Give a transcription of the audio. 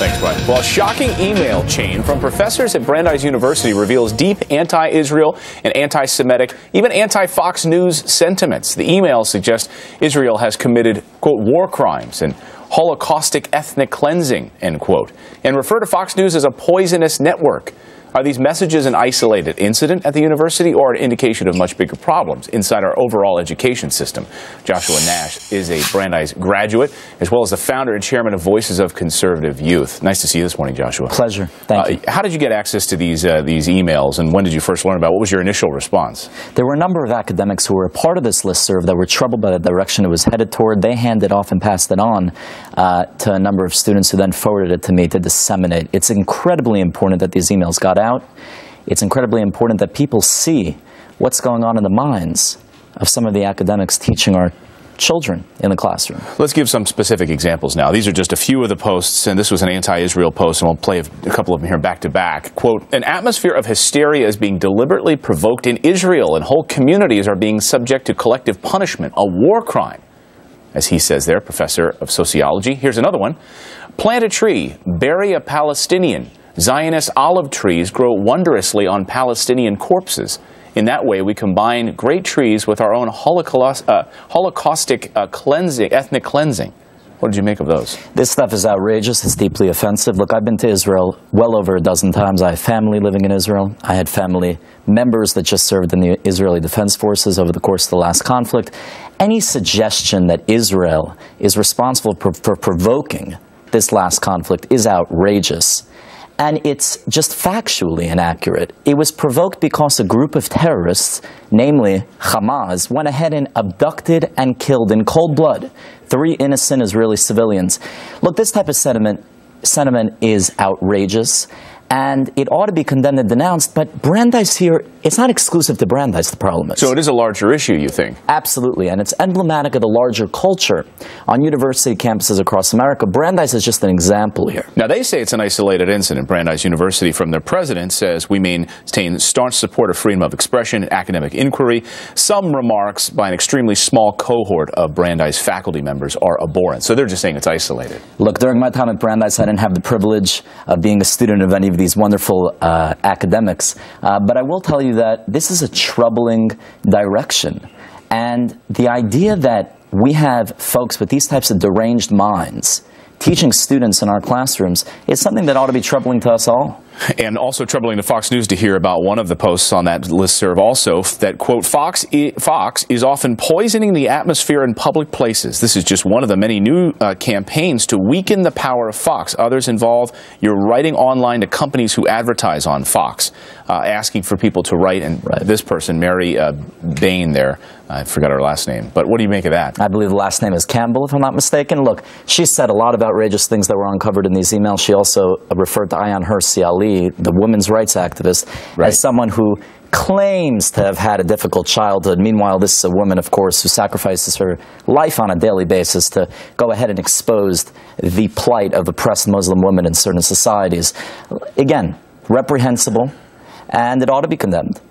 Thanks, Brian. Well, a shocking email chain from professors at Brandeis University reveals deep anti-Israel and anti-Semitic, even anti-Fox News sentiments. The emails suggest Israel has committed, quote, war crimes and holocaustic ethnic cleansing, end quote, and refer to Fox News as a poisonous network. Are these messages an isolated incident at the university or an indication of much bigger problems inside our overall education system? Joshua Nash is a Brandeis graduate, as well as the founder and chairman of Voices of Conservative Youth. Nice to see you this morning, Joshua. Pleasure. Thank you. How did you get access to these emails, and when did you first learn about it? What was your initial response? There were a number of academics who were a part of this listserv that were troubled by the direction it was headed toward. They handed off and passed it on to a number of students who then forwarded it to me to disseminate. It's incredibly important that these emails got out. It's incredibly important that people see what's going on in the minds of some of the academics teaching our children in the classroom. Let's give some specific examples now. These are just a few of the posts, and this was an anti-Israel post, and we'll play a couple of them here back to back. Quote, an atmosphere of hysteria is being deliberately provoked in Israel, and whole communities are being subject to collective punishment, a war crime. As he says there, professor of sociology. Here's another one. Plant a tree, bury a Palestinian. Zionist olive trees grow wondrously on Palestinian corpses. In that way, we combine great trees with our own holocaustic ethnic cleansing. What did you make of those? This stuff is outrageous. It's deeply offensive. Look, I've been to Israel well over a dozen times. I have family living in Israel. I had family members that just served in the Israeli Defense Forces over the course of the last conflict. Any suggestion that Israel is responsible for provoking this last conflict is outrageous. And it's just factually inaccurate. It was provoked because a group of terrorists, namely Hamas, went ahead and abducted and killed in cold blood 3 innocent Israeli civilians. Look, this type of sentiment is outrageous, and it ought to be condemned and denounced, but Brandeis here, it's not exclusive to Brandeis, the problem is. So it is a larger issue, you think? Absolutely, and it's emblematic of the larger culture on university campuses across America. Brandeis is just an example here. Now, they say it's an isolated incident. Brandeis University, from their president, says we maintain staunch support of freedom of expression and academic inquiry. Some remarks by an extremely small cohort of Brandeis faculty members are abhorrent. So they're just saying it's isolated. Look, during my time at Brandeis, I didn't have the privilege of being a student of any of these wonderful academics, but I will tell you that this is a troubling direction. And the idea that we have folks with these types of deranged minds teaching students in our classrooms is something that ought to be troubling to us all. And also troubling to Fox News to hear about one of the posts on that listserv also, that, quote, Fox is often poisoning the atmosphere in public places. This is just one of the many new campaigns to weaken the power of Fox. Others involve your writing online to companies who advertise on Fox, asking for people to write. And this person, Mary Bain there, I forgot her last name. But what do you make of that? I believe the last name is Campbell, if I'm not mistaken. Look, she said a lot of outrageous things that were uncovered in these emails. She also referred to Ayaan Hirsi Ali, the women's rights activist, as someone who claims to have had a difficult childhood. Meanwhile, this is a woman, of course, who sacrifices her life on a daily basis to go ahead and expose the plight of oppressed Muslim women in certain societies. Again, reprehensible, and it ought to be condemned.